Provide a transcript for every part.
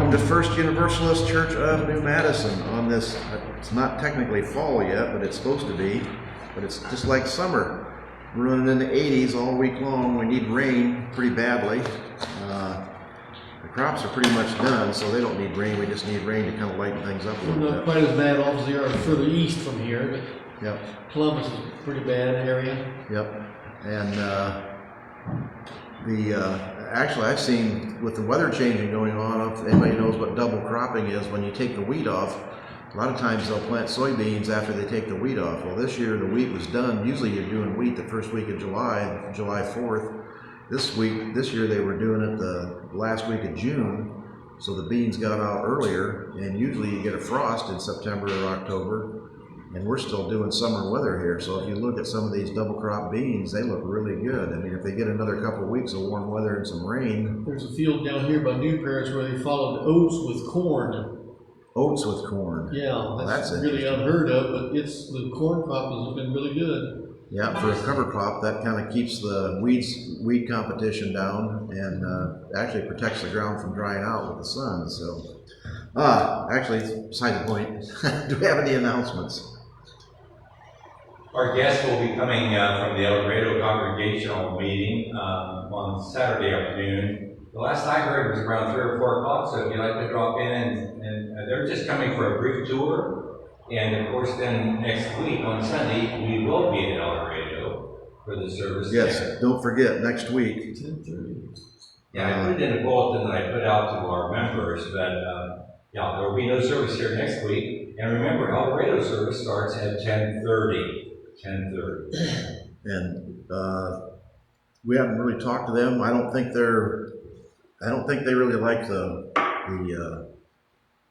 Welcome to First Universalist Church of New Madison on this, it's not technically fall yet, but it's supposed to be, but it's just like summer. We're running in the 80s all week long. We need rain pretty badly. The crops are pretty much done, so they don't need rain. We just need rain to kind of lighten things up a little bit. Not quite as bad off as they are further east from here, but yep. Columbus is a pretty bad area. Yep. And actually, I've seen with the weather changing going on, if anybody knows what double cropping is, when you take the wheat off, a lot of times they'll plant soybeans after they take the wheat off. Well, this year the wheat was done. Usually you're doing wheat the first week of July, July 4th. This year they were doing it the last week of June, so the beans got out earlier, and usually you get a frost in September or October. And we're still doing summer weather here, so if you look at some of these double crop beans, they look really good. I mean, if they get another couple of weeks of warm weather and some rain. There's a field down here by New Paris where they followed oats with corn. Oats with corn. Yeah, well, that's really unheard of, but the corn crop has been really good. Yeah, for a cover crop, that kind of keeps the weed competition down and actually protects the ground from drying out with the sun. So, actually, beside the point, do we have any announcements? Our guest will be coming from the El Dorado Congregational meeting on Saturday afternoon. The last I heard was around 3 or 4 o'clock, so if you'd like to drop in, and they're just coming for a brief tour. And of course, then next week on Sunday, we will be at El Dorado for the service. Yes, there. Don't forget, next week. 10:30. Yeah, I put it in the bulletin that I put out to our members, but yeah, there will be no service here next week. And remember, El Dorado service starts at 10:30. 10:30. And we haven't really talked to them. I don't think they really like the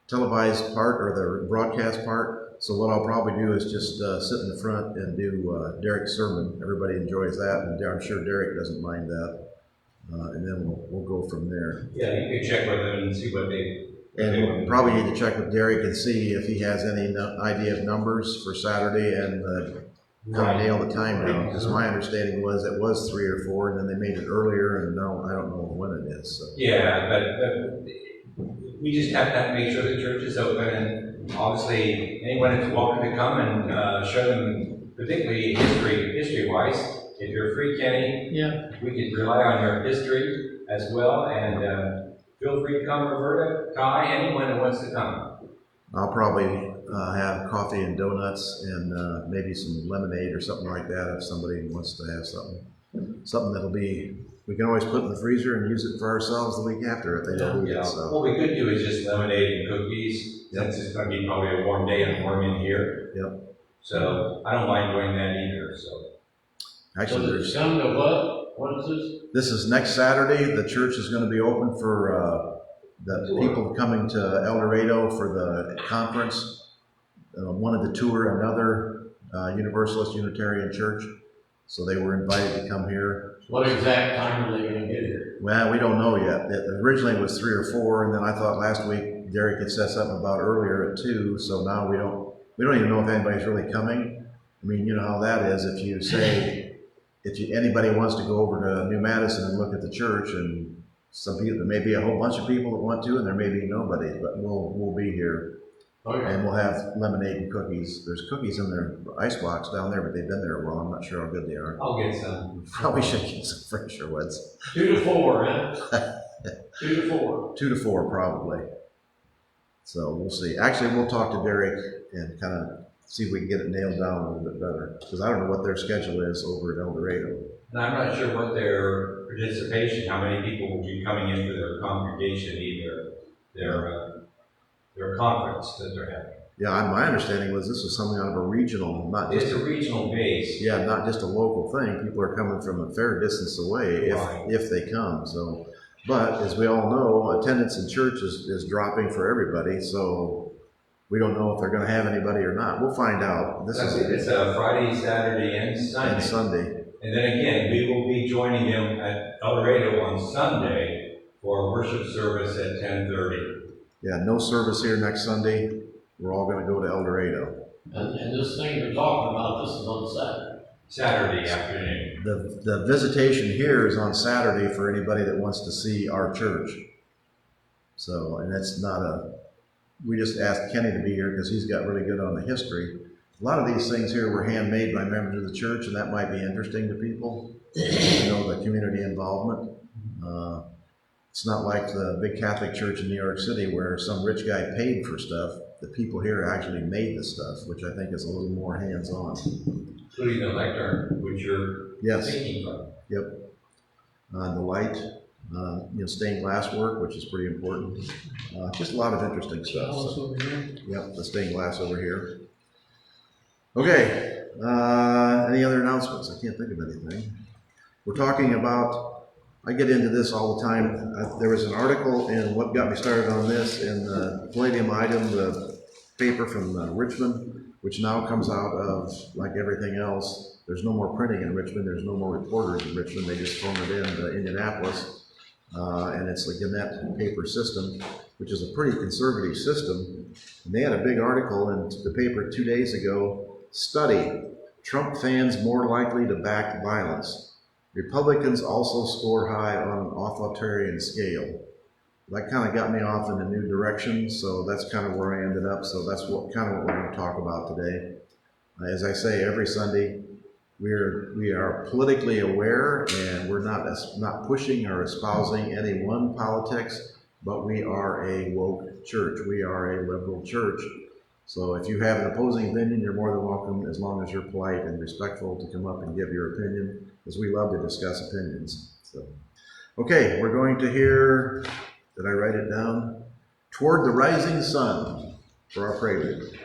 televised part or the broadcast part. So what I'll probably do is just sit in the front and do Derek's sermon. Everybody enjoys that, and I'm sure Derek doesn't mind that. And then we'll go from there. Yeah, you can check with them and see what they. And we'll probably need to check with Derek and see if he has any idea of numbers for Saturday and kind of nail the time down. Because my understanding was it was 3 or 4, and then they made it earlier, and now I don't know when it is. So. Yeah, but we just have to make sure the church is open, and obviously anyone is welcome to come and show them, particularly history-wise. If you're free, Kenny, yeah, we could rely on your history as well, and feel free to come, Roberta, Kai, anyone that wants to come. I'll probably have coffee and donuts and maybe some lemonade or something like that if somebody wants to have something that'll be, we can always put in the freezer and use it for ourselves the week after if they don't eat it. So. What we could do is just lemonade and cookies, since it's going to be probably a warm day and warm in here. Yep. So I don't mind doing that either. So actually, there's come to what? What is this? This is next Saturday. The church is going to be open for the people coming to El Dorado for the conference. Wanted to tour another Universalist Unitarian church, so they were invited to come here. What exact time are they going to get here? Well, we don't know yet. Originally it was 3 or 4, and then I thought last week Derek had said something about earlier at 2. So now we don't even know if anybody's really coming. I mean, you know how that is. If you say anybody wants to go over to New Madison and look at the church, and some people, there may be a whole bunch of people that want to, and there may be nobody, but we'll be here. Okay. And we'll have lemonade and cookies. There's cookies in their icebox down there, but they've been there a while. I'm not sure how good they are. I'll get some. Probably should get some fresher ones. 2 to 4, huh? 2 to 4. 2 to 4, probably. So we'll see. Actually, we'll talk to Derek and kind of see if we can get it nailed down a little bit better. Because I don't know what their schedule is over at El Dorado. And I'm not sure what their participation, how many people will be coming into their congregation, either their conference that they're having. Yeah, my understanding was this was something out of a regional, not just a regional base. Yeah, not just a local thing. People are coming from a fair distance away if they come. So, but as we all know, attendance in church is dropping for everybody. So we don't know if they're going to have anybody or not. We'll find out. It's a Friday, Saturday, and Sunday. And then again, we will be joining them at El Dorado on Sunday for a worship service at 10:30. Yeah, no service here next Sunday. We're all going to go to El Dorado. And this thing you're talking about, this is on Saturday. Saturday afternoon. The visitation here is on Saturday for anybody that wants to see our church. So, and that's not we just asked Kenny to be here because he's got really good on the history. A lot of these things here were handmade by members of the church, and that might be interesting to people, the community involvement. It's not like the big Catholic church in New York City where some rich guy paid for stuff. The people here actually made the stuff, which I think is a little more hands-on. Including the lectern, which you're thinking from. Yep. The light, stained glass work, which is pretty important. Just a lot of interesting stuff. So. Yep, the stained glass over here. Okay, any other announcements? I can't think of anything. We're talking about, I get into this all the time. There was an article in what got me started on this in the Palladium Item, the paper from Richmond, which now comes out of, like everything else, there's no more printing in Richmond, there's no more reporters in Richmond, they just phone it in to Indianapolis. And it's the Gannett paper system, which is a pretty conservative system. And they had a big article in the paper 2 days ago. Study, Trump fans more likely to back violence. Republicans also score high on an authoritarian scale. That kind of got me off in a new direction, so that's kind of where I ended up. So that's what we're going to talk about today. As I say every Sunday, we are politically aware, and we're not pushing or espousing any one politics, but we are a woke church. We are a liberal church. So if you have an opposing opinion, you're more than welcome, as long as you're polite and respectful, to come up and give your opinion, because we love to discuss opinions. So, okay, we're going to hear, did I write it down? Toward the Rising Sun for our prelude.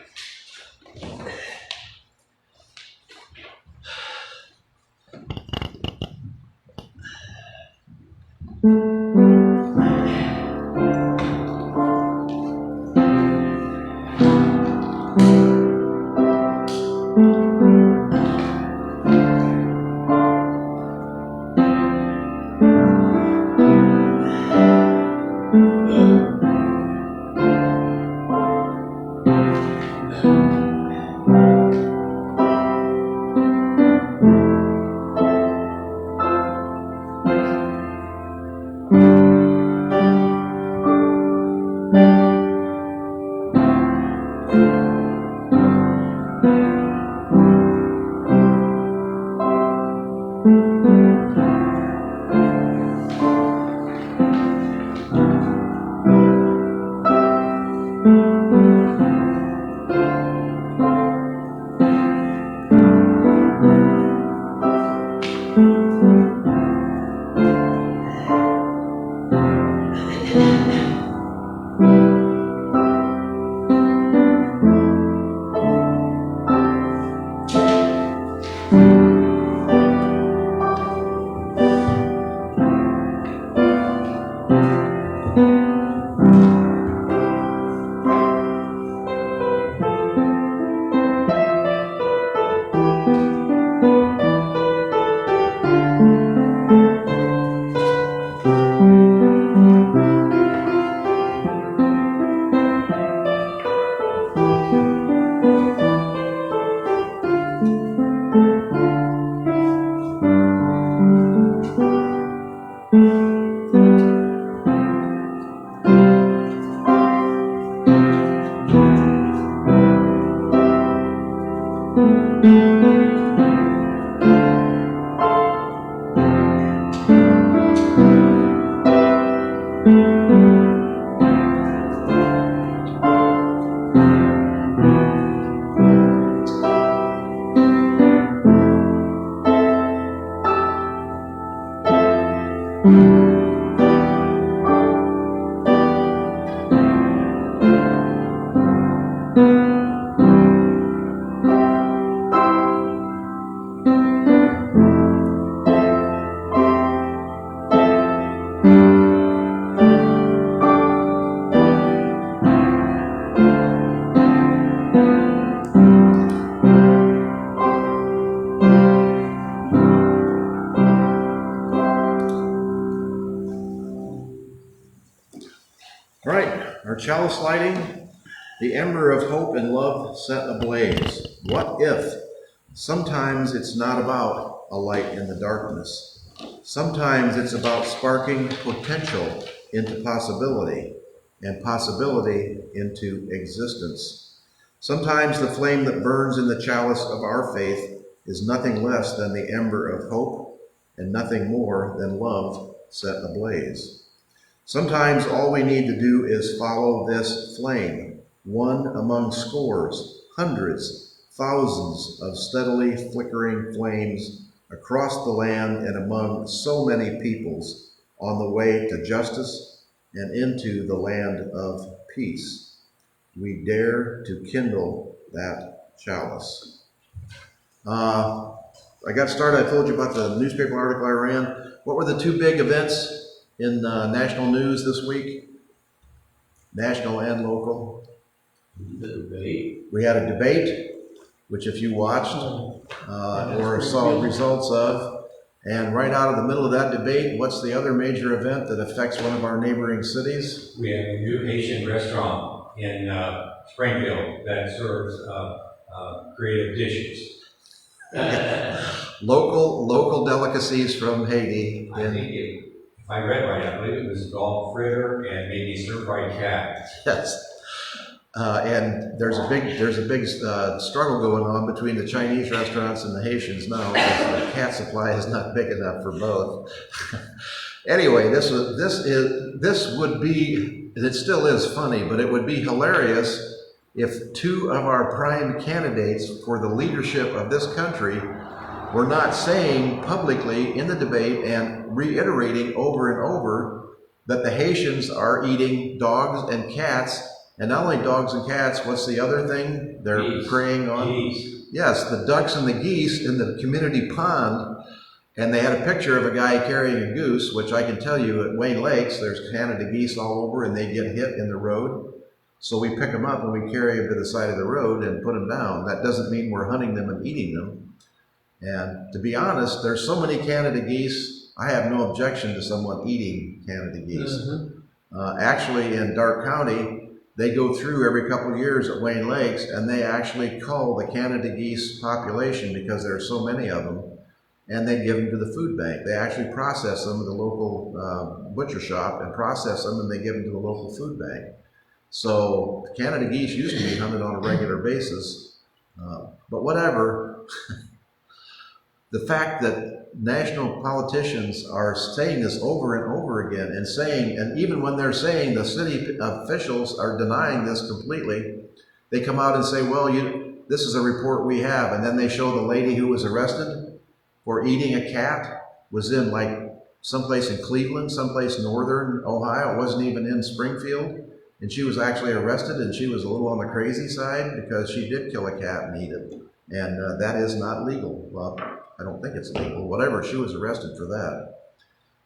Our chalice lighting, the ember of hope and love set ablaze. What if? Sometimes it's not about a light in the darkness. Sometimes it's about sparking potential into possibility. and possibility into existence. Sometimes the flame that burns in the chalice of our faith is nothing less than the ember of hope and nothing more than love set ablaze. Sometimes all we need to do is follow this flame, one among scores, hundreds, thousands of steadily flickering flames across the land and among so many peoples on the way to justice and into the land of peace. We dare to kindle that chalice. I got started, I told you about the newspaper article I ran. What were the two big events in national news this week? National and local. The debate. We had a debate, which if you watched or saw results of, and right out of the middle of that debate, what's the other major event that affects one of our neighboring cities? We have a new Haitian restaurant in Springfield that serves creative dishes. Local delicacies from Haiti. I think if I read right, I believe it was dog fritter and maybe stir-fried cat. Yes. And there's a big struggle going on between the Chinese restaurants and the Haitians now, because the cat supply is not big enough for both. Anyway, this would be, it still is funny, but it would be hilarious if two of our prime candidates for the leadership of this country were not saying publicly in the debate and reiterating over and over that the Haitians are eating dogs and cats. And not only dogs and cats, what's the other thing they're Geese. preying on? Geese. Yes, the ducks and the geese in the community pond. And they had a picture of a guy carrying a goose, which I can tell you at Wayne Lakes, there's Canada geese all over and they get hit in the road. So we pick them up and we carry them to the side of the road and put them down. That doesn't mean we're hunting them and eating them. And to be honest, there's so many Canada geese, I have no objection to someone eating Canada geese. Actually, in Darke County, they go through every couple of years at Wayne Lakes and they actually cull the Canada geese population because there are so many of them, and they give them to the food bank. They actually process them at the local butcher shop and process them, and they give them to the local food bank. So Canada geese used to be hunted on a regular basis, but whatever. The fact that national politicians are saying this over and over again and saying, and even when they're saying the city officials are denying this completely, they come out and say, well, this is a report we have. And then they show the lady who was arrested for eating a cat was in like someplace in Cleveland, someplace northern Ohio. It wasn't even in Springfield. And she was actually arrested, and she was a little on the crazy side because she did kill a cat and eat it. And that is not legal. Well, I don't think it's legal. Whatever, she was arrested for that.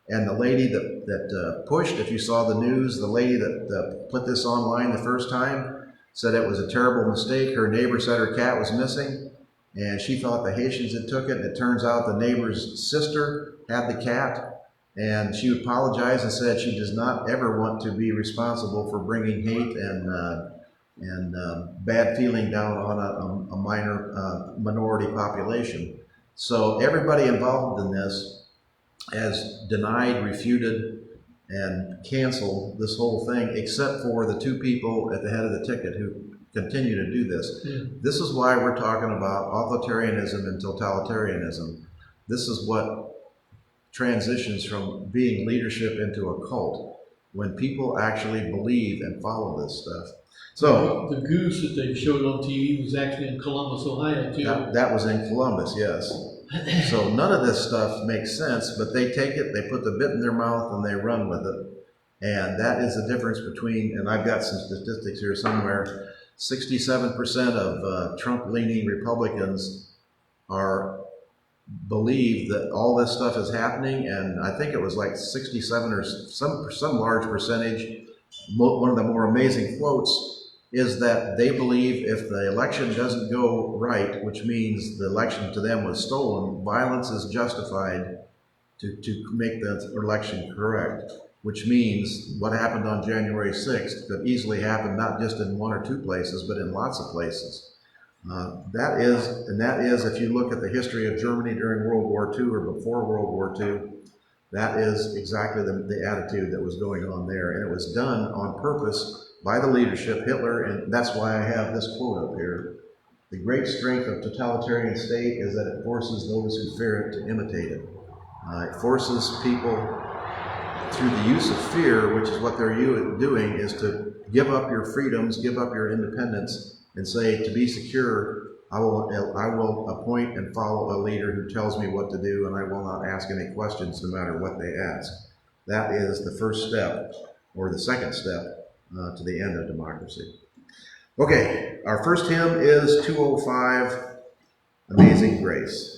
And the lady that pushed, if you saw the news, the lady that put this online the first time said it was a terrible mistake. Her neighbor said her cat was missing, and she thought the Haitians had took it. And it turns out the neighbor's sister had the cat, and she apologized and said she does not ever want to be responsible for bringing hate and bad feeling down on a minor minority population. So everybody involved in this has denied, refuted, and canceled this whole thing, except for the two people at the head of the ticket who continue to do this. Yeah. This is why we're talking about authoritarianism and totalitarianism. This is what transitions from being leadership into a cult, when people actually believe and follow this stuff. So the goose that they showed on TV was actually in Columbus, Ohio, too. That was in Columbus, yes. So none of this stuff makes sense, but they take it, they put the bit in their mouth, and they run with it. And that is the difference between, and I've got some statistics here somewhere, 67% of Trump-leaning Republicans believe that all this stuff is happening, and I think it was like 67 or some large percentage. One of the more amazing quotes is that they believe if the election doesn't go right, which means the election to them was stolen, violence is justified to make the election correct, which means what happened on January 6th could easily happen not just in one or two places, but in lots of places. That is, if you look at the history of Germany during World War II or before World War II, That is exactly the attitude that was going on there. And it was done on purpose by the leadership, Hitler, and that's why I have this quote up here. The great strength of totalitarian state is that it forces those who fear it to imitate it. It forces people through the use of fear, which is what they're doing, is to give up your freedoms, give up your independence, and say, to be secure, I will appoint and follow a leader who tells me what to do, and I will not ask any questions no matter what they ask. That is the first step, or the second step, to the end of democracy. Okay, our first hymn is 205, Amazing Grace.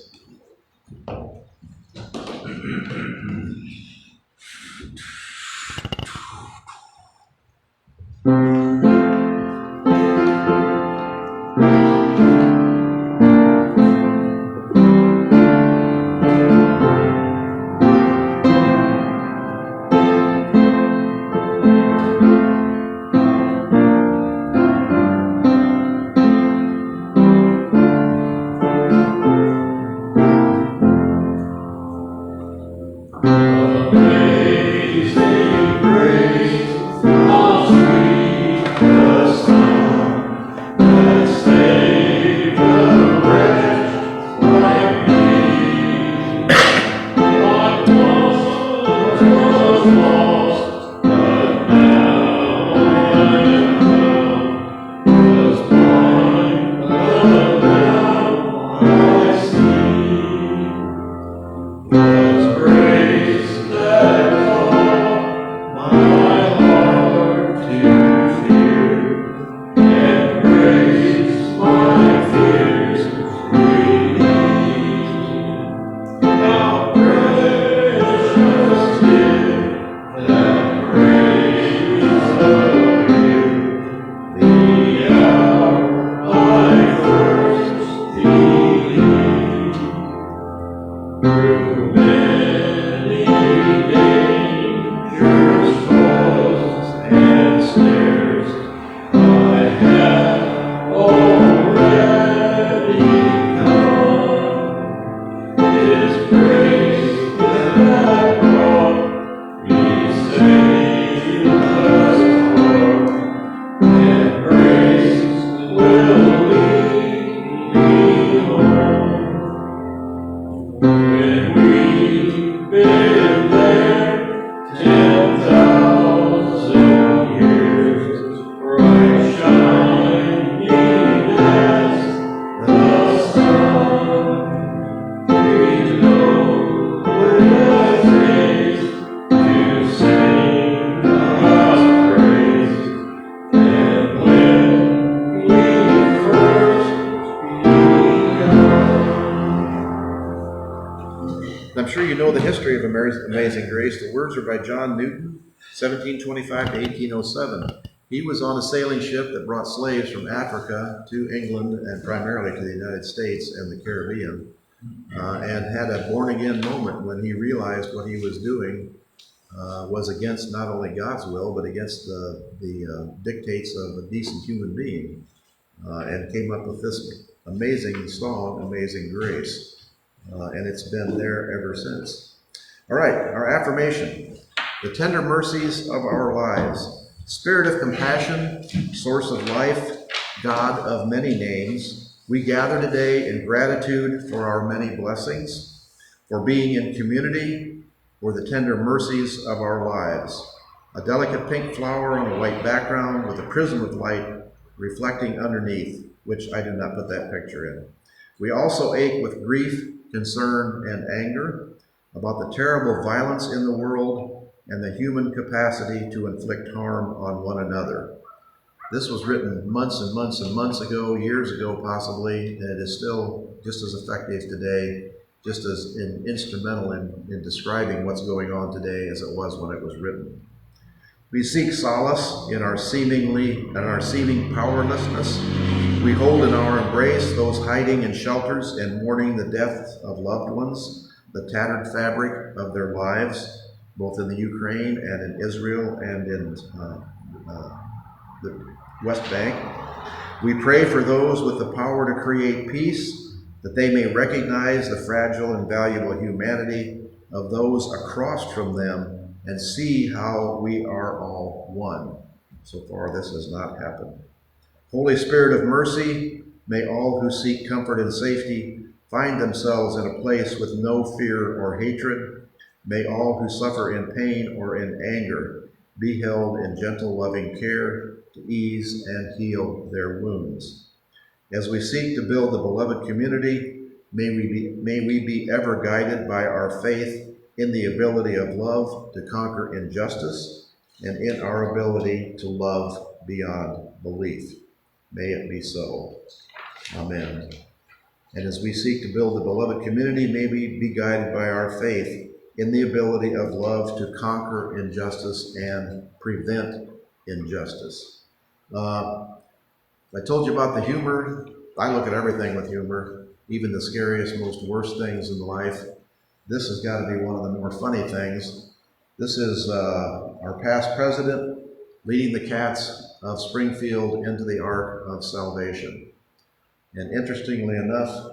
Amazing Grace. The words are by John Newton, 1725 to 1807. He was on a sailing ship that brought slaves from Africa to England and primarily to the United States and the Caribbean, and had a born-again moment when he realized what he was doing was against not only God's will, but against the dictates of a decent human being, and came up with this amazing song, Amazing Grace, and it's been there ever since. All right, our affirmation. The tender mercies of our lives, Spirit of compassion, source of life, God of many names, we gather today in gratitude for our many blessings, for being in community, for the tender mercies of our lives. A delicate pink flower on a white background with a prism of light reflecting underneath, which I did not put that picture in. We also ache with grief, concern, and anger about the terrible violence in the world and the human capacity to inflict harm on one another. This was written months and months and months ago, years ago possibly, and it is still just as effective today, just as instrumental in describing what's going on today as it was when it was written. We seek solace in our seeming powerlessness. We hold in our embrace those hiding in shelters and mourning the death of loved ones, the tattered fabric of their lives, both in the Ukraine and in Israel and in the West Bank. We pray for those with the power to create peace, that they may recognize the fragile and valuable humanity of those across from them and see how we are all one. So far, this has not happened. Holy Spirit of mercy, may all who seek comfort and safety find themselves in a place with no fear or hatred. May all who suffer in pain or in anger be held in gentle, loving care to ease and heal their wounds. As we seek to build the beloved community, may we be ever guided by our faith in the ability of love to conquer injustice and in our ability to love beyond belief. May it be so. Amen. And as we seek to build the beloved community, may we be guided by our faith in the ability of love to conquer injustice and prevent injustice. I told you about the humor. I look at everything with humor, even the scariest, most worst things in life. This has got to be one of the more funny things. This is our past president leading the cats of Springfield into the Ark of Salvation. And interestingly enough,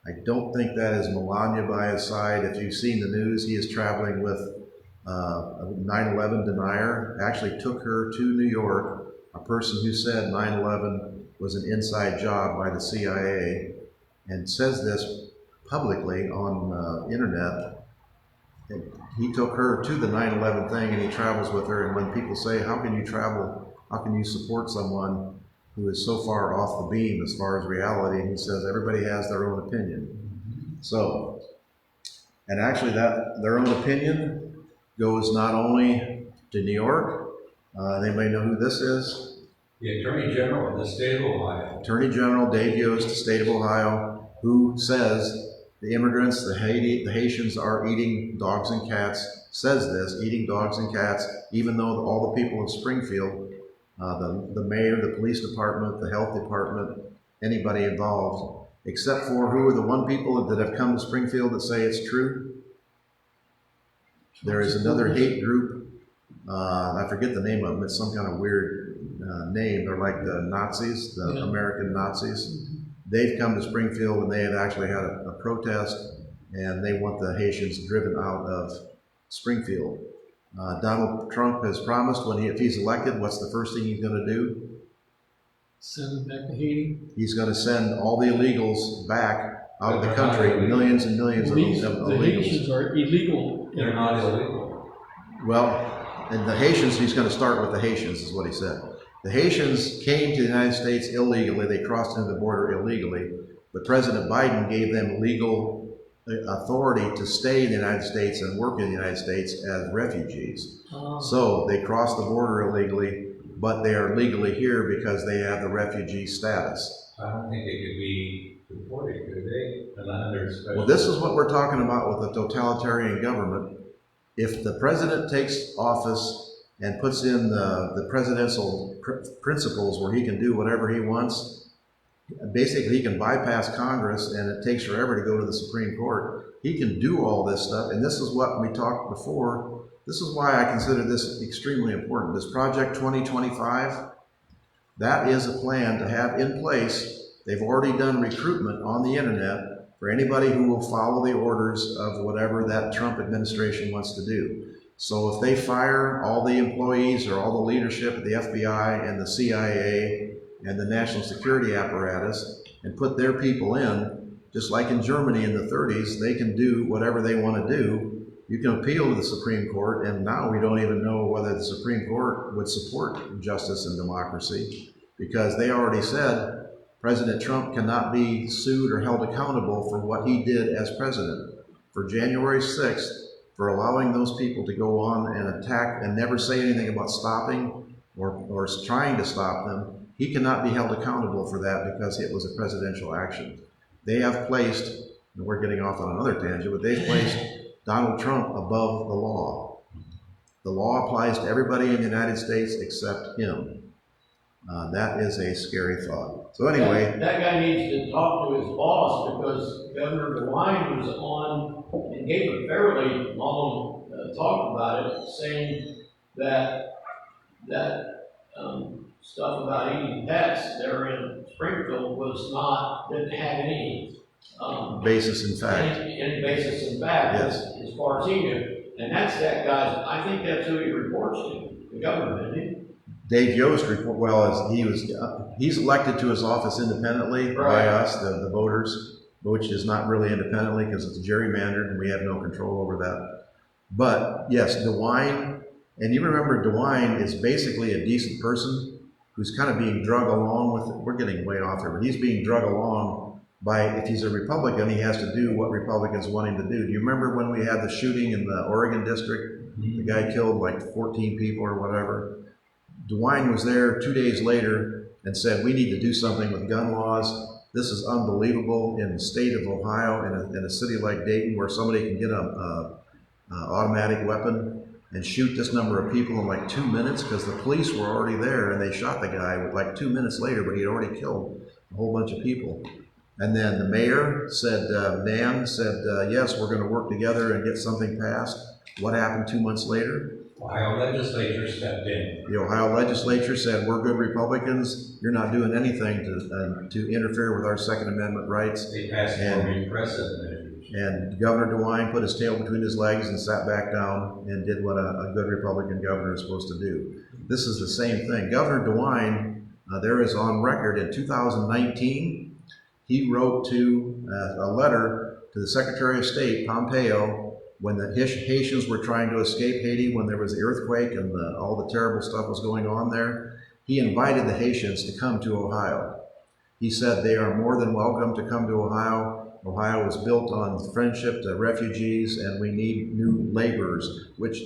I don't think that is Melania by his side. If you've seen the news, he is traveling with a 9/11 denier. Actually took her to New York, a person who said 9/11 was an inside job by the CIA, and says this publicly on internet. And he took her to the 9/11 thing, and he travels with her. And when people say, how can you travel, how can you support someone who is so far off the beam as far as reality? And he says, everybody has their own opinion. So, and actually their own opinion goes not only to New York. Anybody know who this is? The Attorney General of the state of Ohio. Attorney General Dave Yost, the state of Ohio, who says the immigrants, the Haitians are eating dogs and cats, says this, eating dogs and cats, even though all the people in Springfield, the mayor, the police department, the health department, anybody involved, except for who are the one people that have come to Springfield that say it's true? There is another hate group. I forget the name of them. It's some kind of weird name. They're like the Nazis, the American Nazis. They've come to Springfield and they have actually had a protest, and they want the Haitians driven out of Springfield. Donald Trump has promised if he's elected, what's the first thing he's going to do? Send them back to Haiti. He's going to send all the illegals back out of the country, millions and millions of illegals. The Haitians are illegal. They're not illegal. Well, and the Haitians, he's going to start with the Haitians, is what he said. The Haitians came to the United States illegally. They crossed into the border illegally, but President Biden gave them legal authority to stay in the United States and work in the United States as refugees. So they crossed the border illegally, but they are legally here because they have the refugee status. I don't think they could be deported, could they? Well, this is what we're talking about with a totalitarian government. If the president takes office and puts in the presidential principles where he can do whatever he wants, basically he can bypass Congress and it takes forever to go to the Supreme Court. He can do all this stuff, and this is what we talked before. This is why I consider this extremely important. This Project 2025, that is a plan to have in place. They've already done recruitment on the internet for anybody who will follow the orders of whatever that Trump administration wants to do. So if they fire all the employees or all the leadership of the FBI and the CIA and the national security apparatus and put their people in, just like in Germany in the 30s, they can do whatever they want to do. You can appeal to the Supreme Court, and now we don't even know whether the Supreme Court would support justice and democracy, because they already said President Trump cannot be sued or held accountable for what he did as president. For January 6th, for allowing those people to go on and attack and never say anything about stopping or trying to stop them, he cannot be held accountable for that because it was a presidential action. They have placed, and we're getting off on another tangent, but they've placed Donald Trump above the law. The law applies to everybody in the United States except him. That is a scary thought. So anyway. That guy needs to talk to his boss, because Governor DeWine was on and gave a fairly long talk about it, saying that stuff about eating pets there in Springfield didn't have any Basis in fact. In basis in fact, Yes. as far as he knew. And that's that guy, I think that's who he reports to, the governor, isn't he? Dave Yost report, he's elected to his office independently by Right. us, the voters, which is not really independently because it's gerrymandered and we have no control over that. But yes, DeWine, and you remember DeWine is basically a decent person who's kind of being drug along with, we're getting way off here, but he's being drug along by, if he's a Republican, he has to do what Republicans want him to do. Do you remember when we had the shooting in the Oregon district? The guy killed like 14 people or whatever. DeWine was there 2 days later and said, we need to do something with gun laws. This is unbelievable in the state of Ohio, in a city like Dayton, where somebody can get a automatic weapon and shoot this number of people in like 2 minutes, because the police were already there and they shot the guy like 2 minutes later, but he'd already killed a whole bunch of people. And then the mayor said, yes, we're going to work together and get something passed. What happened 2 months later? Ohio legislature stepped in. The Ohio legislature said, we're good Republicans. You're not doing anything to interfere with our Second Amendment rights. They passed more repressive measures. And Governor DeWine put his tail between his legs and sat back down and did what a good Republican governor is supposed to do. This is the same thing. Governor DeWine, there is on record in 2019, he wrote a letter to the Secretary of State, Pompeo, when the Haitians were trying to escape Haiti, when there was the earthquake and all the terrible stuff was going on there. He invited the Haitians to come to Ohio. He said they are more than welcome to come to Ohio. Ohio was built on friendship to refugees, and we need new laborers, which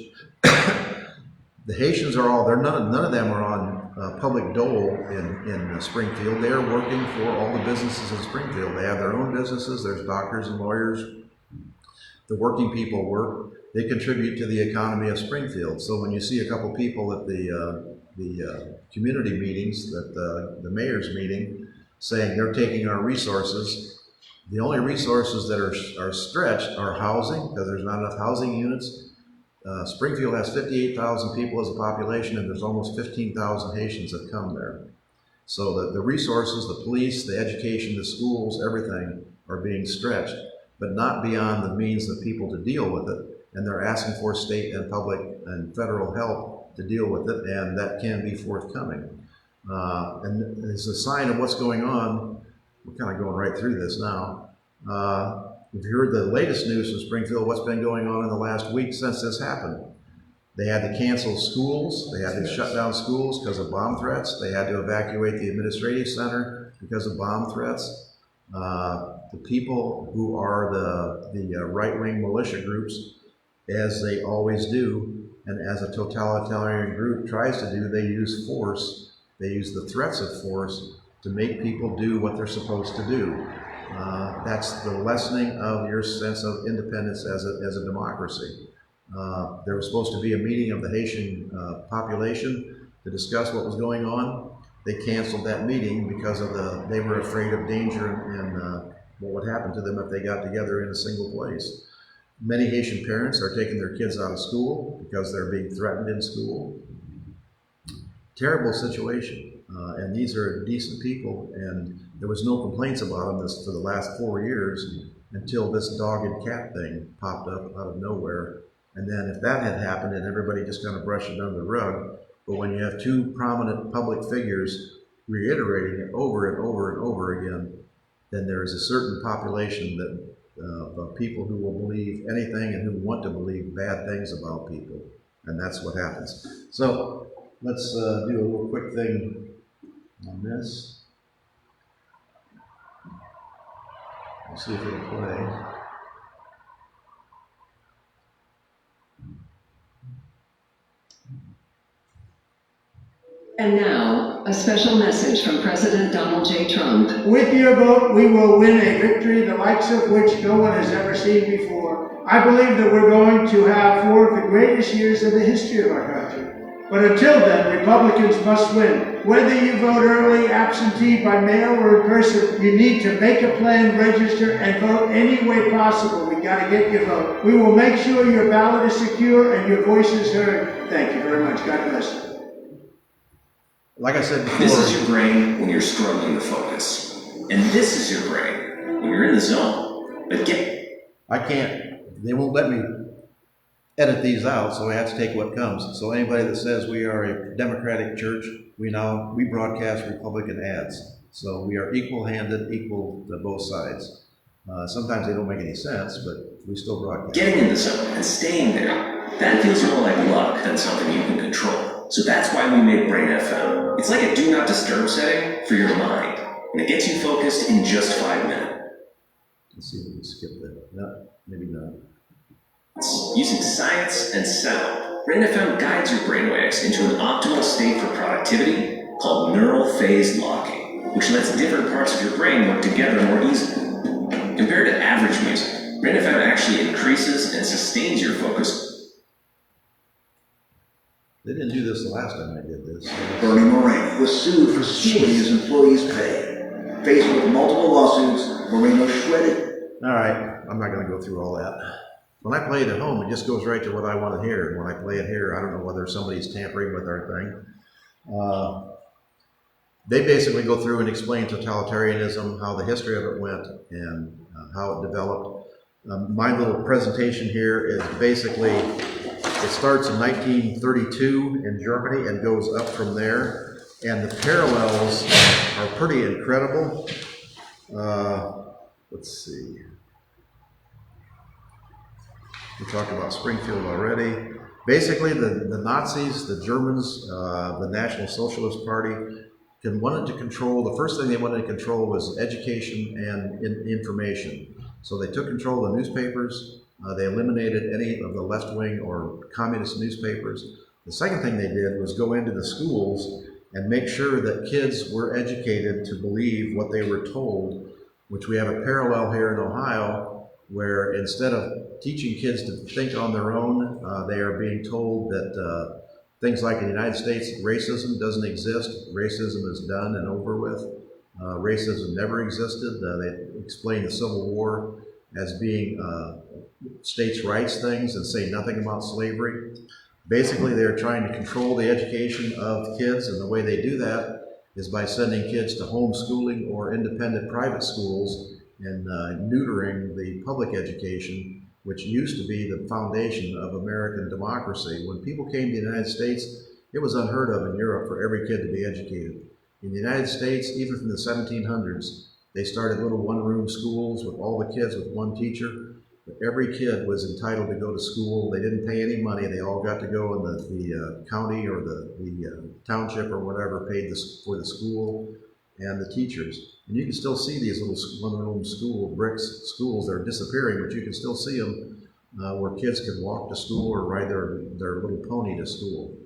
the Haitians are all, none of them are on public dole in Springfield. They are working for all the businesses in Springfield. They have their own businesses. There's doctors and lawyers. The working people work. They contribute to the economy of Springfield. So when you see a couple people at the community meetings, the mayor's meeting, saying they're taking our resources, the only resources that are stretched are housing, because there's not enough housing units. Springfield has 58,000 people as a population, and there's almost 15,000 Haitians that come there. So the resources, the police, the education, the schools, everything are being stretched, but not beyond the means of people to deal with it. And they're asking for state and public and federal help to deal with it, and that can be forthcoming. And it's a sign of what's going on. We're kind of going right through this now. If you heard the latest news from Springfield, what's been going on in the last week since this happened? They had to cancel schools. They had to shut down schools because of bomb threats. They had to evacuate the administrative center because of bomb threats. The people who are the right-wing militia groups, as they always do, and as a totalitarian group tries to do, they use force. They use the threats of force to make people do what they're supposed to do. That's the lessening of your sense of independence as a democracy. There was supposed to be a meeting of the Haitian population to discuss what was going on. They canceled that meeting because they were afraid of danger and what would happen to them if they got together in a single place. Many Haitian parents are taking their kids out of school because they're being threatened in school. Terrible situation. And these are decent people, and there was no complaints about them for the last 4 years until this dog and cat thing popped up out of nowhere. And then if that had happened and everybody just kind of brushed it under the rug, but when you have two prominent public figures reiterating it over and over and over again, then there is a certain population of people who will believe anything and who want to believe bad things about people. And that's what happens. So let's do a little quick thing on this. We'll see if it'll play. And now, a special message from President Donald J. Trump. With your vote, we will win a victory the likes of which no one has ever seen before. I believe that we're going to have 4 of the greatest years in the history of our country. But until then, Republicans must win. Whether you vote early, absentee, by mail, or in person, you need to make a plan, register, and vote any way possible. We got to get your vote. We will make sure your ballot is secure and your voice is heard. Thank you very much. God bless you. Like I said before, This is your brain when you're struggling to focus. And this is your brain when you're in the zone. But I can't, they won't let me edit these out, so I have to take what comes. So anybody that says we are a Democratic church, we broadcast Republican ads. So we are equal-handed, equal to both sides. Sometimes they don't make any sense, but we still broadcast. getting in the zone and staying there, that feels more like luck than something you can control. So that's why we made Brain FM. It's like a do not disturb setting for your mind, and it gets you focused in just 5 minutes. Let's see if we can skip that. No, maybe not. Using science and sound, Brain FM guides your brainwaves into an optimal state for productivity called neural phase locking, which lets different parts of your brain work together more easily. Compared to average music, Brain FM actually increases and sustains your focus. They didn't do this the last time I did this. Bernie Moreno was sued for stealing his employees' pay. Faced with multiple lawsuits, Moreno shredded. All right, I'm not going to go through all that. When I play it at home, it just goes right to what I want to hear. And when I play it here, I don't know whether somebody's tampering with our thing. They basically go through and explain totalitarianism, how the history of it went, and how it developed. My little presentation here is basically, it starts in 1932 in Germany and goes up from there. And the parallels are pretty incredible. Let's see. We talked about Springfield already. Basically, the Nazis, the Germans, the National Socialist Party wanted to control, the first thing they wanted to control was education and information. So they took control of the newspapers. They eliminated any of the left-wing or communist newspapers. The second thing they did was go into the schools and make sure that kids were educated to believe what they were told, which we have a parallel here in Ohio, where instead of teaching kids to think on their own, they are being told that things like in the United States, racism doesn't exist. Racism is done and over with. Racism never existed. They explain the Civil War as being states' rights things and say nothing about slavery. Basically, they're trying to control the education of kids, and the way they do that is by sending kids to homeschooling or independent private schools and neutering the public education, which used to be the foundation of American democracy. When people came to the United States, it was unheard of in Europe for every kid to be educated. In the United States, even from the 1700s, they started little one-room schools with all the kids with one teacher. But every kid was entitled to go to school. They didn't pay any money. They all got to go, and the county or the township or whatever paid for the school and the teachers. And you can still see these little one-room bricks schools. They're disappearing, but you can still see them where kids can walk to school or ride their little pony to school.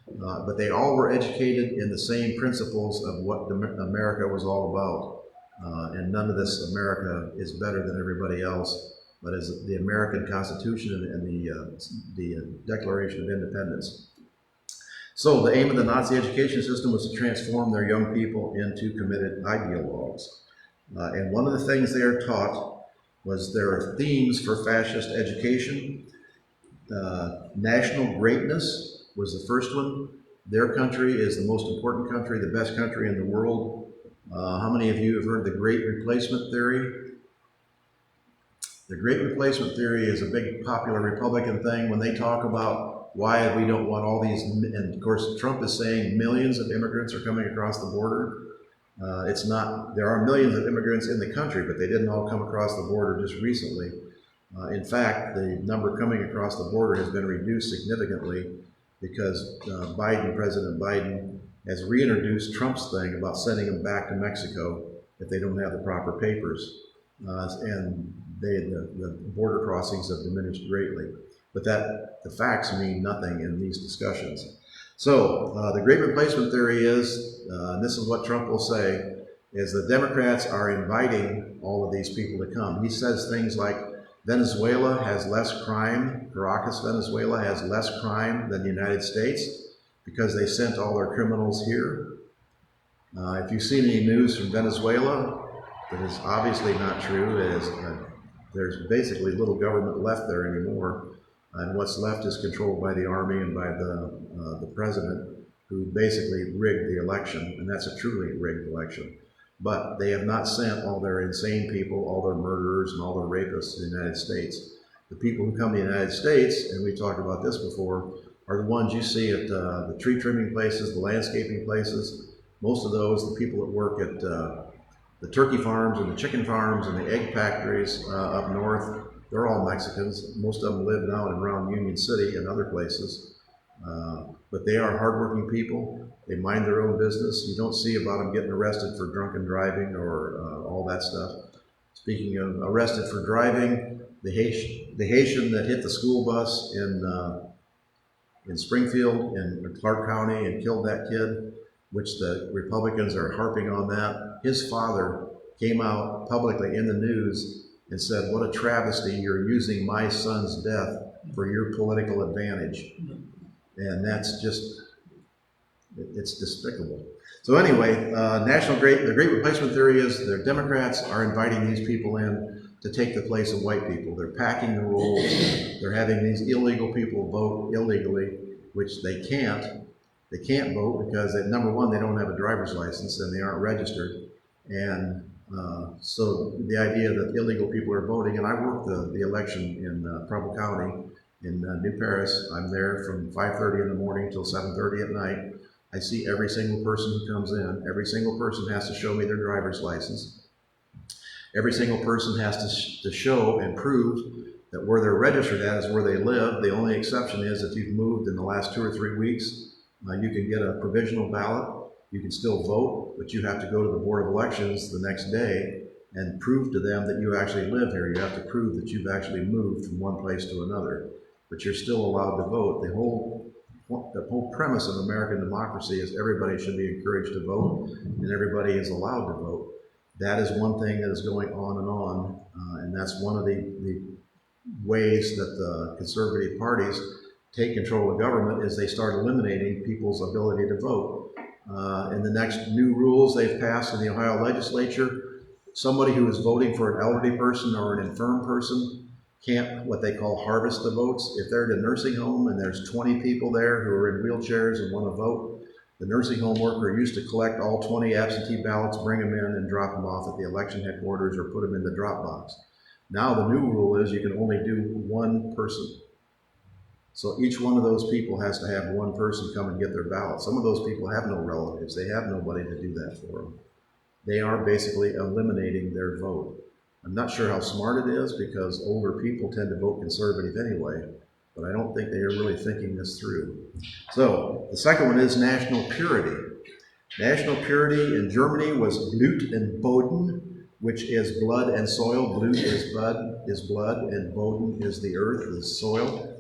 But they all were educated in the same principles of what America was all about. And none of this America is better than everybody else, but as the American Constitution and the Declaration of Independence. So the aim of the Nazi education system was to transform their young people into committed ideologues. And one of the things they are taught was there are themes for fascist education. National greatness was the first one. Their country is the most important country, the best country in the world. How many of you have heard the Great Replacement Theory? The Great Replacement Theory is a big popular Republican thing when they talk about why we don't want all these, and of course Trump is saying millions of immigrants are coming across the border. It's not, there are millions of immigrants in the country, but they didn't all come across the border just recently. In fact, the number coming across the border has been reduced significantly because President Biden has reintroduced Trump's thing about sending them back to Mexico if they don't have the proper papers. And the border crossings have diminished greatly. But the facts mean nothing in these discussions. So the Great Replacement Theory is, and this is what Trump will say, is the Democrats are inviting all of these people to come. He says things like, Venezuela has less crime, Caracas, Venezuela has less crime than the United States because they sent all their criminals here. If you've seen any news from Venezuela, that is obviously not true. It is, there's basically little government left there anymore. And what's left is controlled by the army and by the president, who basically rigged the election, and that's a truly rigged election. but they have not sent all their insane people, all their murderers, and all their rapists to the United States. The people who come to the United States, and we talked about this before, are the ones you see at the tree trimming places, the landscaping places. Most of those, the people that work at the turkey farms and the chicken farms and the egg factories up north, they're all Mexicans. Most of them live now and around Union City and other places. But they are hardworking people. They mind their own business. You don't see about them getting arrested for drunken driving or all that stuff. Speaking of arrested for driving, the Haitian that hit the school bus in Springfield in Clark County and killed that kid, which the Republicans are harping on that. His father came out publicly in the news and said, "What a travesty, you're using my son's death for your political advantage." And that's just, it's despicable. So anyway, the Great Replacement theory is the Democrats are inviting these people in to take the place of white people. They're packing the rolls. They're having these illegal people vote illegally, which they can't. They can't vote because, number one, they don't have a driver's license and they aren't registered. And so the idea that illegal people are voting, and I worked the election in Preble County in New Paris. I'm there from 5:30 in the morning till 7:30 at night. I see every single person who comes in. Every single person has to show me their driver's license. Every single person has to show and prove that where they're registered at is where they live. The only exception is if you've moved in the last 2 or 3 weeks, you can get a provisional ballot. You can still vote, but you have to go to the Board of Elections the next day and prove to them that you actually live here. You have to prove that you've actually moved from one place to another, but you're still allowed to vote. The whole premise of American democracy is everybody should be encouraged to vote, and everybody is allowed to vote. That is one thing that is going on, and that's one of the ways that the conservative parties take control of government is they start eliminating people's ability to vote. In the next new rules they've passed in the Ohio legislature, somebody who is voting for an elderly person or an infirm person can't, what they call, harvest the votes. If they're at a nursing home and there's 20 people there who are in wheelchairs and want to vote, the nursing home worker used to collect all 20 absentee ballots, bring them in and drop them off at the election headquarters or put them in the drop box. Now the new rule is you can only do one person. So each one of those people has to have one person come and get their ballot. Some of those people have no relatives. They have nobody to do that for them. They are basically eliminating their vote. I'm not sure how smart it is because older people tend to vote conservative anyway, but I don't think they are really thinking this through. So the second one is national purity. National purity in Germany was Blut and Boden, which is blood and soil. Blut is blood, and Boden is the earth, is soil.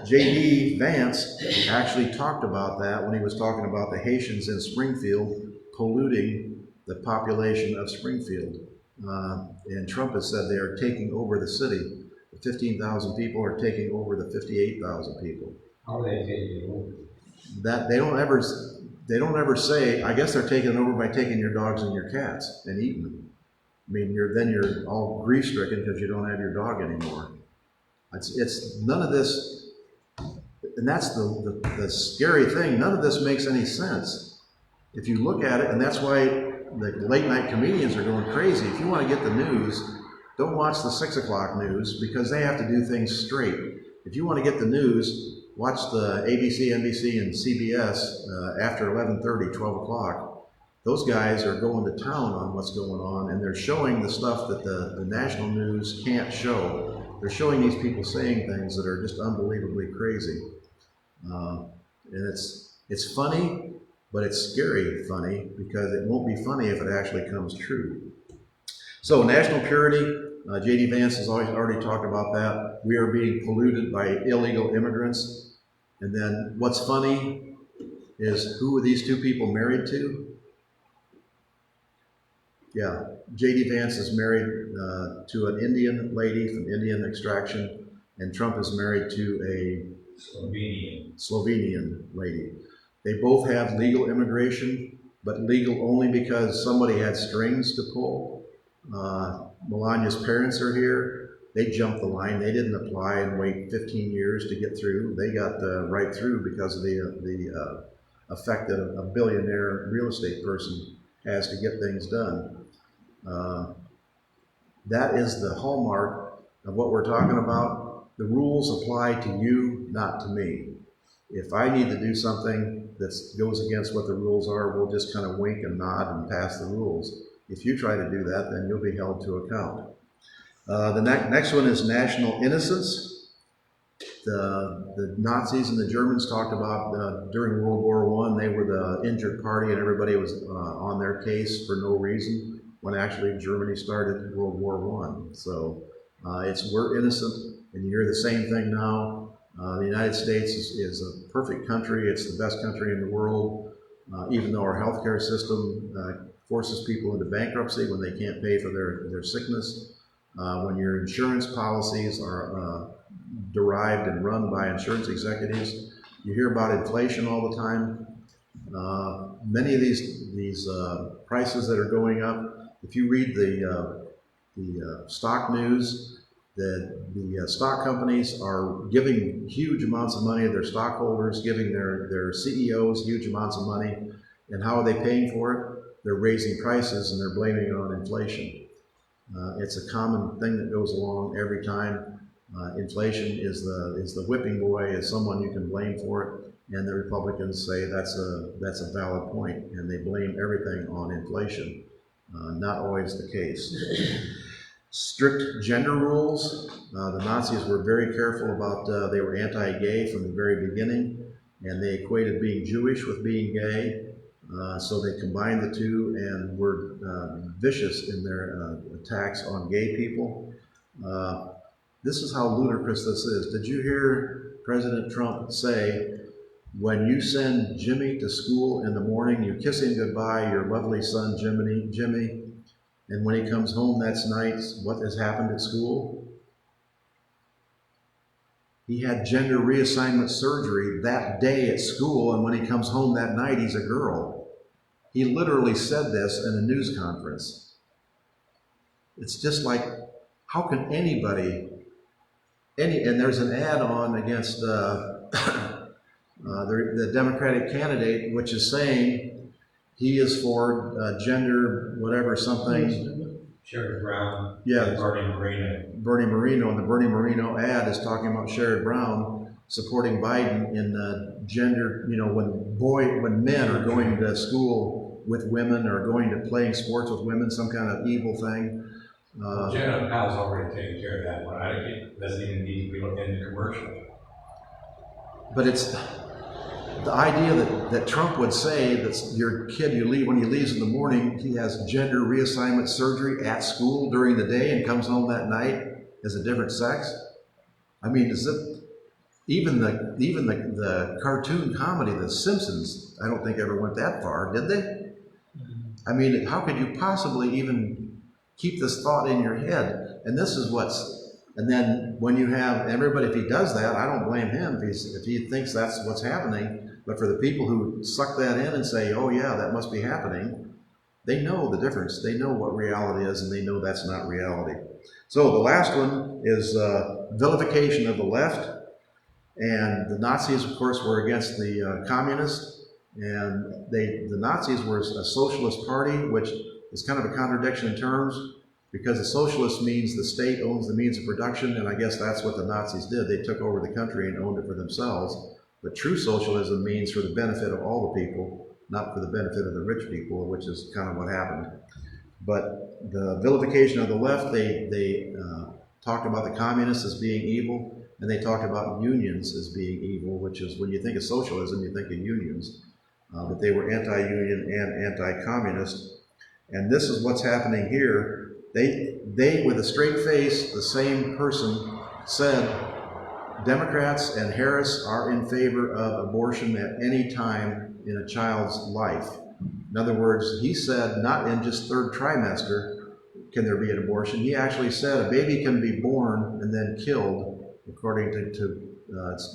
J.D. Vance actually talked about that when he was talking about the Haitians in Springfield polluting the population of Springfield. And Trump has said they are taking over the city. The 15,000 people are taking over the 58,000 people. How are they taking over? That they don't ever say. I guess they're taking it over by taking your dogs and your cats and eating them. I mean, you're all grief-stricken because you don't have your dog anymore. It's none of this, and that's the scary thing. None of this makes any sense if you look at it, and that's why the late-night comedians are going crazy. If you want to get the news, don't watch the 6 o'clock news because they have to do things straight. If you want to get the news, watch the ABC, NBC, and CBS after 11:30, 12 o'clock. Those guys are going to town on what's going on, and they're showing the stuff that the national news can't show. They're showing these people saying things that are just unbelievably crazy. And it's funny, but it's scary funny because it won't be funny if it actually comes true. So national purity, J.D. Vance has already talked about that. We are being polluted by illegal immigrants. And then what's funny is, who were these two people married to? Yeah, J.D. Vance is married to an Indian lady from Indian extraction, and Trump is married to a Slovenian lady. They both have legal immigration, but legal only because somebody had strings to pull. Melania's parents are here. They jumped the line. They didn't apply and wait 15 years to get through. They got right through because of the effect that a billionaire real estate person has to get things done. That is the hallmark of what we're talking about. The rules apply to you, not to me. If I need to do something that goes against what the rules are, we'll just kind of wink and nod and pass the rules. If you try to do that, then you'll be held to account. The next one is national innocence. The Nazis and the Germans talked about during World War I, they were the injured party and everybody was on their case for no reason, when actually Germany started World War I. So we're innocent, and you hear the same thing now. The United States is a perfect country. It's the best country in the world, even though our healthcare system forces people into bankruptcy when they can't pay for their sickness. When your insurance policies are derived and run by insurance executives, you hear about inflation all the time. Many of these prices that are going up, if you read the stock news, the stock companies are giving huge amounts of money to their stockholders, giving their CEOs huge amounts of money. And how are they paying for it? They're raising prices and they're blaming it on inflation. It's a common thing that goes along every time. Inflation is the whipping boy, is someone you can blame for it. And the Republicans say that's a valid point, and they blame everything on inflation. Not always the case. Strict gender rules. The Nazis were very careful about, they were anti-gay from the very beginning, and they equated being Jewish with being gay. So they combined the two and were vicious in their attacks on gay people. This is how ludicrous this is. Did you hear President Trump say, when you send Jimmy to school in the morning, you kiss him goodbye, your lovely son Jimmy, and when he comes home that night, what has happened at school? He had gender reassignment surgery that day at school, and when he comes home that night, he's a girl. He literally said this in a news conference. It's just like, how can anybody, and there's an ad on against the Democratic candidate, which is saying he is for gender, whatever, something. Sherrod Brown. Yeah. Bernie Moreno. Bernie Moreno, and the Bernie Moreno ad is talking about Sherrod Brown supporting Biden in gender, when men are going to school with women or going to playing sports with women, some kind of evil thing. Jenna Powell's already taken care of that one. It doesn't even need to be looked into commercial. But it's the idea that Trump would say that your kid, when he leaves in the morning, he has gender reassignment surgery at school during the day and comes home that night as a different sex. I mean, even the cartoon comedy, The Simpsons, I don't think ever went that far, did they? I mean, how could you possibly even keep this thought in your head? And this is and then when you have everybody, if he does that, I don't blame him if he thinks that's what's happening. But for the people who suck that in and say, oh yeah, that must be happening, they know the difference. They know what reality is, and they know that's not reality. So the last one is vilification of the left. And the Nazis, of course, were against the communists. And the Nazis were a socialist party, which is kind of a contradiction in terms, because a socialist means the state owns the means of production, and I guess that's what the Nazis did. They took over the country and owned it for themselves. But true socialism means for the benefit of all the people, not for the benefit of the rich people, which is kind of what happened. But the vilification of the left, they talked about the communists as being evil, and they talked about unions as being evil, which is, when you think of socialism, you think of unions. But they were anti-union and anti-communist. And this is what's happening here. They, with a straight face, the same person said, Democrats and Harris are in favor of abortion at any time in a child's life. In other words, he said not in just third trimester can there be an abortion. He actually said a baby can be born and then killed, according to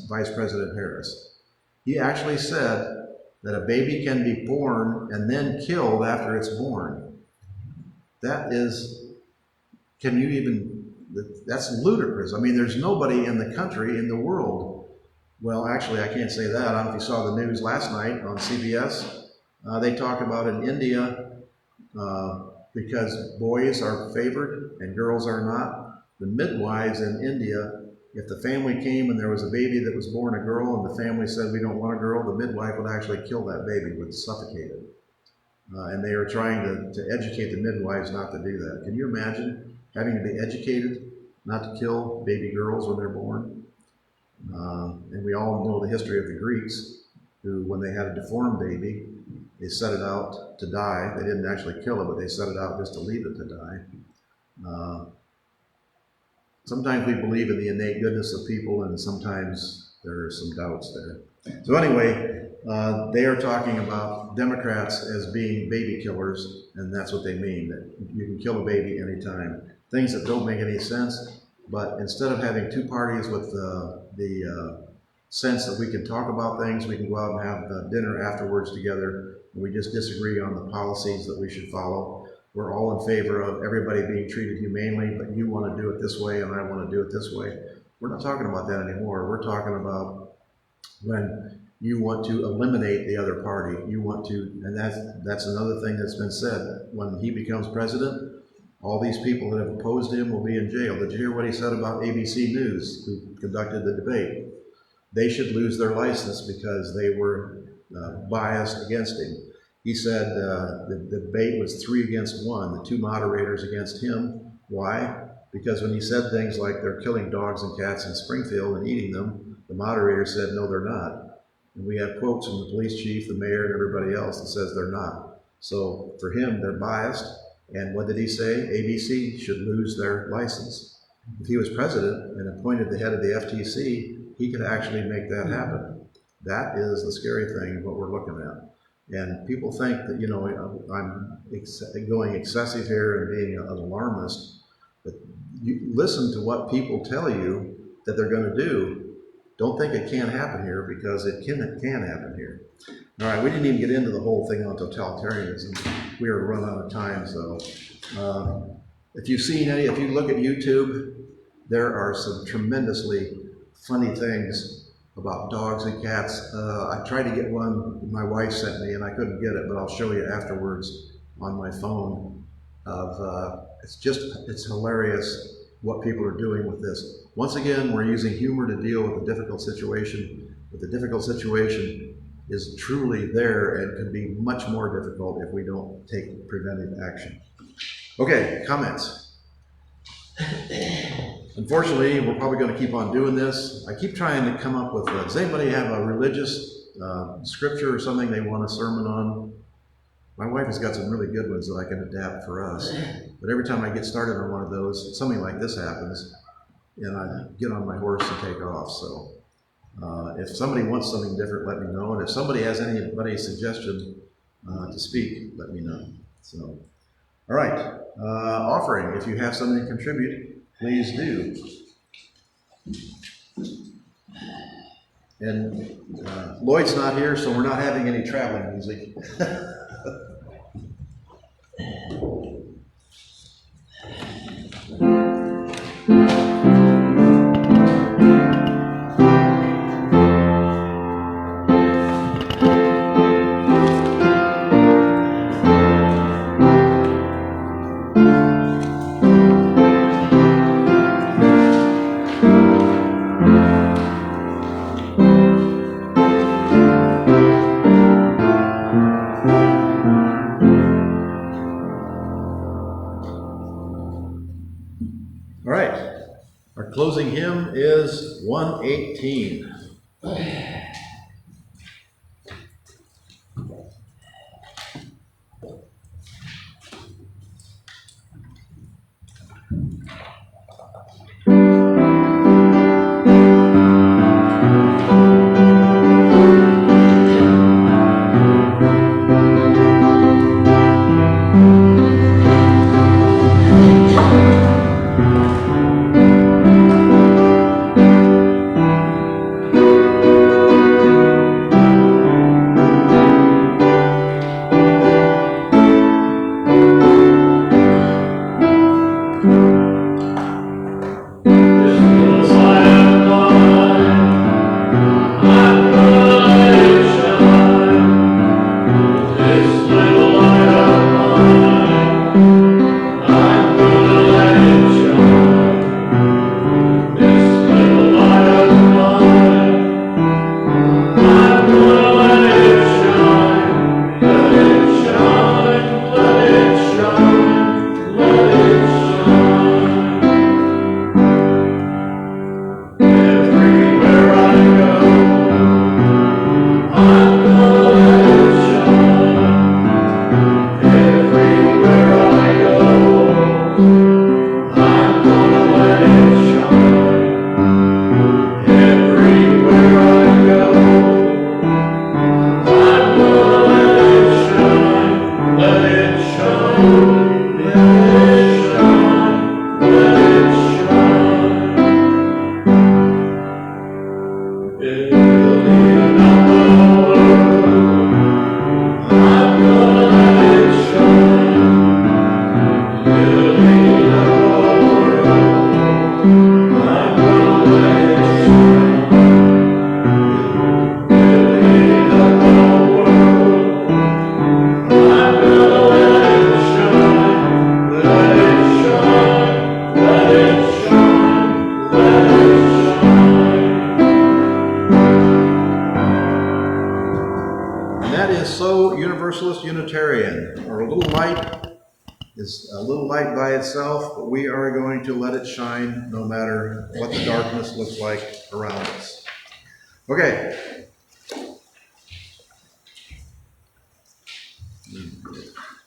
Vice President Harris. He actually said that a baby can be born and then killed after it's born. That is, that's ludicrous. I mean, there's nobody in the country, in the world, Well, actually, I can't say that. I don't know if you saw the news last night on CBS. They talked about in India, because boys are favored and girls are not, the midwives in India, if the family came and there was a baby that was born a girl and the family said we don't want a girl, the midwife would actually kill that baby, would suffocate it. And they are trying to educate the midwives not to do that. Can you imagine having to be educated not to kill baby girls when they're born? And we all know the history of the Greeks, who, when they had a deformed baby, they set it out to die. They didn't actually kill it, but they set it out just to leave it to die. Sometimes we believe in the innate goodness of people, and sometimes there are some doubts there. So anyway, they are talking about Democrats as being baby killers, and that's what they mean, that you can kill a baby anytime. Things that don't make any sense, but instead of having two parties with the sense that we can talk about things, we can go out and have dinner afterwards together, and we just disagree on the policies that we should follow. We're all in favor of everybody being treated humanely, but you want to do it this way and I want to do it this way. We're not talking about that anymore. We're talking about when you want to eliminate the other party. You want to, and that's another thing that's been said. When he becomes president, all these people that have opposed him will be in jail. Did you hear what he said about ABC News, who conducted the debate? They should lose their license because they were biased against him. He said the debate was 3 against 1, the 2 moderators against him. Why? Because when he said things like they're killing dogs and cats in Springfield and eating them, the moderator said, no, they're not. And we have quotes from the police chief, the mayor, and everybody else that says they're not. So for him, they're biased. And what did he say? ABC should lose their license. If he was president and appointed the head of the FTC, he could actually make that happen. That is the scary thing of what we're looking at. And people think that, you know, I'm going excessive here and being an alarmist, but you listen to what people tell you that they're going to do. Don't think it can't happen here, because it can happen here. All right, we didn't even get into the whole thing on totalitarianism. We are running out of time, so if you've seen any, if you look at YouTube, there are some tremendously funny things about dogs and cats. I tried to get one my wife sent me and I couldn't get it, but I'll show you afterwards on my phone. It's hilarious what people are doing with this. Once again, we're using humor to deal with a difficult situation, but the difficult situation is truly there and can be much more difficult if we don't take preventive action. Okay, comments. Unfortunately, we're probably going to keep on doing this. I keep trying to come up with, does anybody have a religious scripture or something they want a sermon on? My wife has got some really good ones that I can adapt for us. But every time I get started on one of those, something like this happens, and I get on my horse and take off. So if somebody wants something different, let me know. And if somebody has anybody's suggestion to speak, let me know. So, all right. Offering, if you have something to contribute, please do. And Lloyd's not here, so we're not having any traveling music. Closing hymn is 118. our little light is a little light by itself, but we are going to let it shine no matter what the darkness looks like around us. Okay.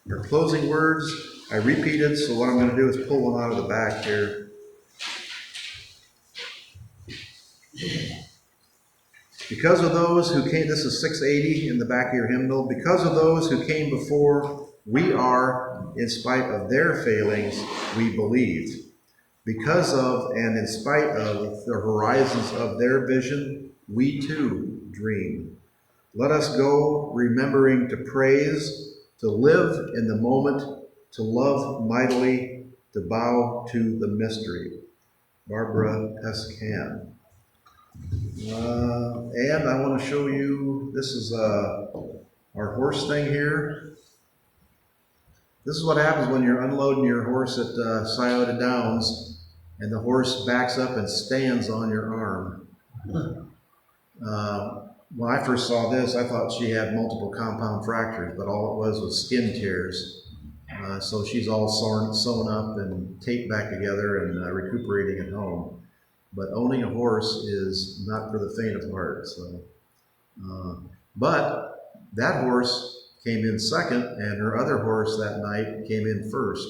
Our closing words, I repeated, so what I'm going to do is pull one out of the back here. Because of those who came, this is 680 in the back of your hymnal, because of those who came before, we are, in spite of their failings, we believed. Because of and in spite of the horizons of their vision, we too dream. Let us go remembering to praise, to live in the moment, to love mightily, to bow to the mystery. Barbara Pescan. And I want to show you, this is our horse thing here. This is what happens when you're unloading your horse at Scioto Downs and the horse backs up and stands on your arm. When I first saw this, I thought she had multiple compound fractures, but all it was skin tears. So she's all sewn up and taped back together and recuperating at home. But owning a horse is not for the faint of heart. So, but that horse came in second, and her other horse that night came in first.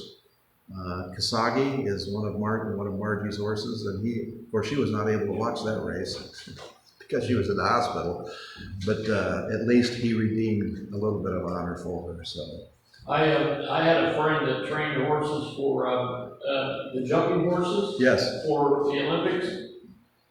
Kasagi is one of Margie's horses, and of course, she was not able to watch that race because she was in the hospital. But at least he redeemed a little bit of honor for her. So. I had a friend that trained horses for the jumping horses. Yes. For the Olympics,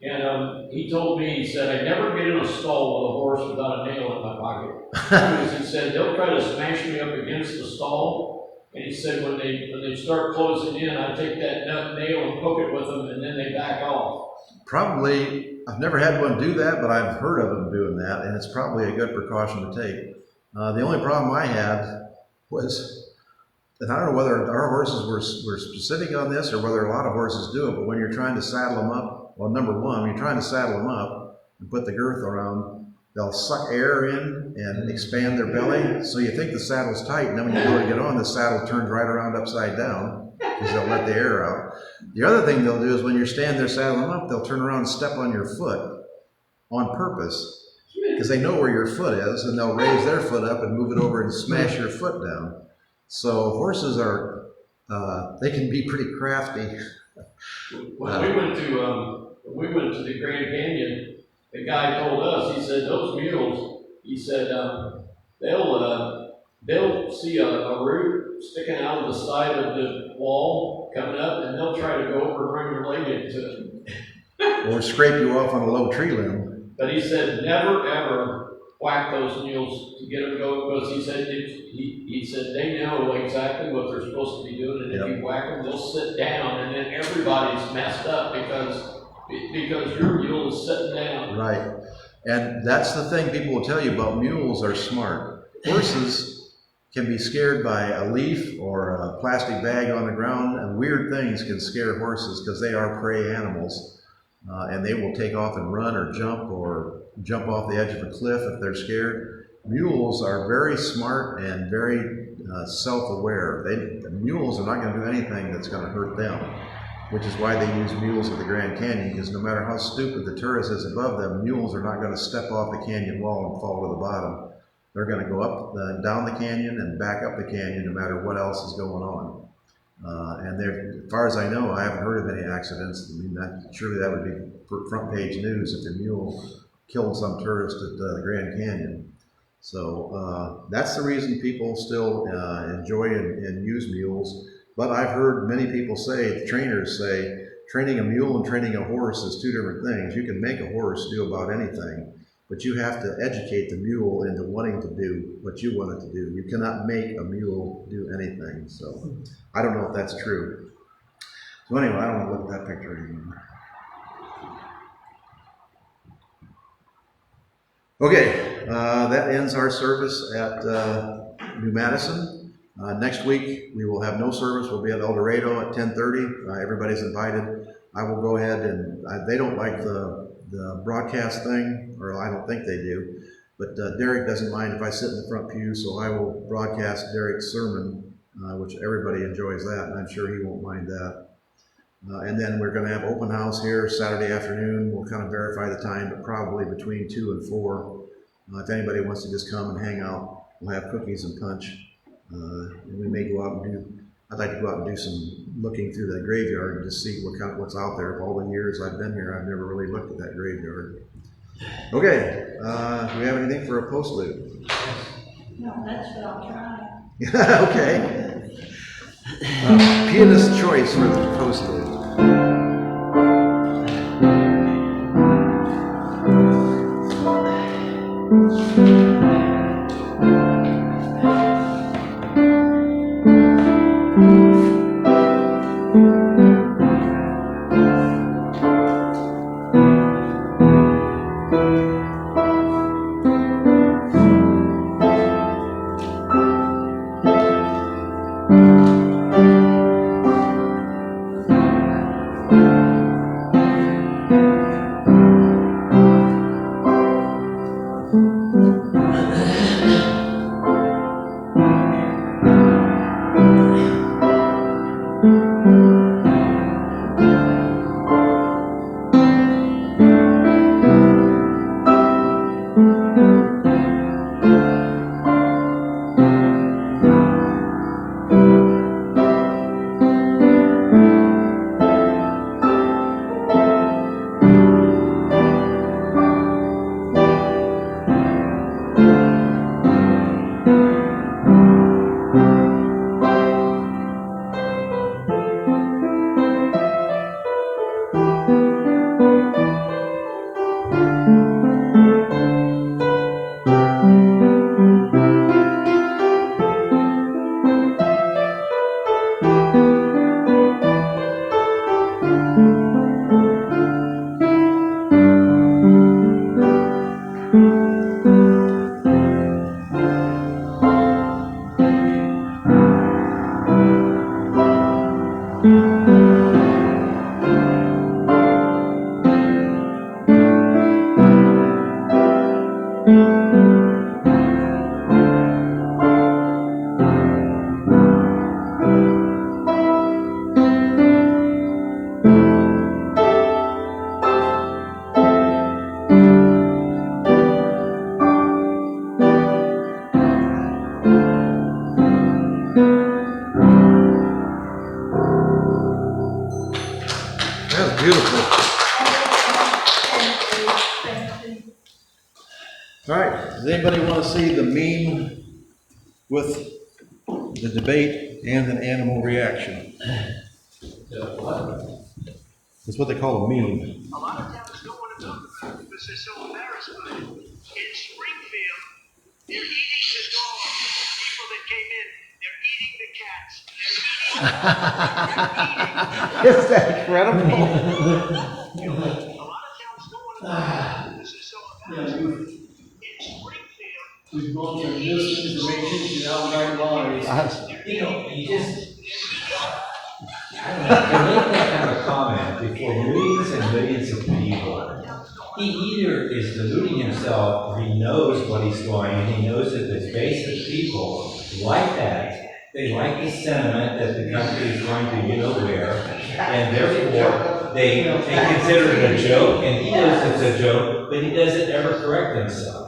and he told me, he said, I never get in a stall with a horse without a nail in my pocket. Because he said they'll try to smash me up against the stall, and he said when they start closing in, I take that nail and poke it with them, and then they back off. Probably, I've never had one do that, but I've heard of them doing that, and it's probably a good precaution to take. The only problem I had was, and I don't know whether our horses were specific on this or whether a lot of horses do it, but when you're trying to saddle them up, well, number one, when you're trying to saddle them up and put the girth around, they'll suck air in and expand their belly, so you think the saddle's tight, and then when you go to get on, the saddle turns right around upside down because they'll let the air out. The other thing they'll do is when you're standing there saddling them up, they'll turn around and step on your foot on purpose because they know where your foot is, and they'll raise their foot up and move it over and smash your foot down. So horses are, they can be pretty crafty. When we went to the Grand Canyon, the guy told us, he said, those mules, he said, they'll see a root sticking out of the side of the wall coming up, and they'll try to go over and bring your leg into it. Or scrape you off on a low tree limb. But he said, never ever whack those mules to get them going, because he said he said they know exactly what they're supposed to be doing, and if you whack them, they'll sit down, and then everybody's messed up because your mule is sitting down. Right, and that's the thing people will tell you about mules are smart. Horses can be scared by a leaf or a plastic bag on the ground, and weird things can scare horses because they are prey animals, and they will take off and run or jump off the edge of a cliff if they're scared. Mules are very smart and very self-aware. Mules are not going to do anything that's going to hurt them, which is why they use mules at the Grand Canyon, because no matter how stupid the tourist is above them, mules are not going to step off the canyon wall and fall to the bottom. They're going to go up, down the canyon and back up the canyon no matter what else is going on. And as far as I know, I haven't heard of any accidents. I mean, surely that would be front page news if the mule killed some tourist at the Grand Canyon. So that's the reason people still enjoy and use mules. But I've heard many people say, trainers say, training a mule and training a horse is two different things. You can make a horse do about anything, but you have to educate the mule into wanting to do what you want it to do. You cannot make a mule do anything. So I don't know if that's true. So anyway, I don't want to look at that picture anymore. Okay, that ends our service at New Madison. Next week we will have no service. We'll be at El Dorado at 10:30. Everybody's invited. I will go ahead and they don't like the broadcast thing, or I don't think they do. But Derek doesn't mind if I sit in the front pew, so I will broadcast Derek's sermon, which everybody enjoys that, and I'm sure he won't mind that. And then we're going to have open house here Saturday afternoon. We'll kind of verify the time, but probably between 2 and 4. If anybody wants to just come and hang out, we'll have cookies and punch. And we may go out and I'd like to go out and do some looking through that graveyard and just see what's out there. Of all the years I've been here, I've never really looked at that graveyard. Okay, do we have anything for a postlude? No, that's what I'll try. Okay. Pianist choice for the postlude. Beautiful. All right, does anybody want to see the meme with the debate and an animal reaction? That's what they call a meme. A lot of towns don't want to talk about it because they're so embarrassed by it. In Springfield, they're eating the dogs. People that came in, they're eating the cats. Isn't that incredible? A lot of towns don't want to talk about it because they're so embarrassed. In Springfield, We've gone from misinformation to outright lies. You know, you just, I don't know, to make that kind of comment before millions and millions of people, he either is deluding himself or he knows what he's doing, and he knows that the base of people like that. They like the sentiment that the country is going to you know where, and therefore they consider it a joke, and he knows it's a joke, but he doesn't ever correct himself.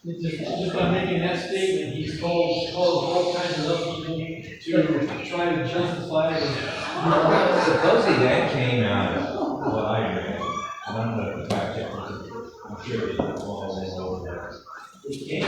Just by making that statement, he's called all kinds of other people to try to justify it. Supposedly that came out of what I read, and I'm going to fact check it. I'm sure it's all over there. It came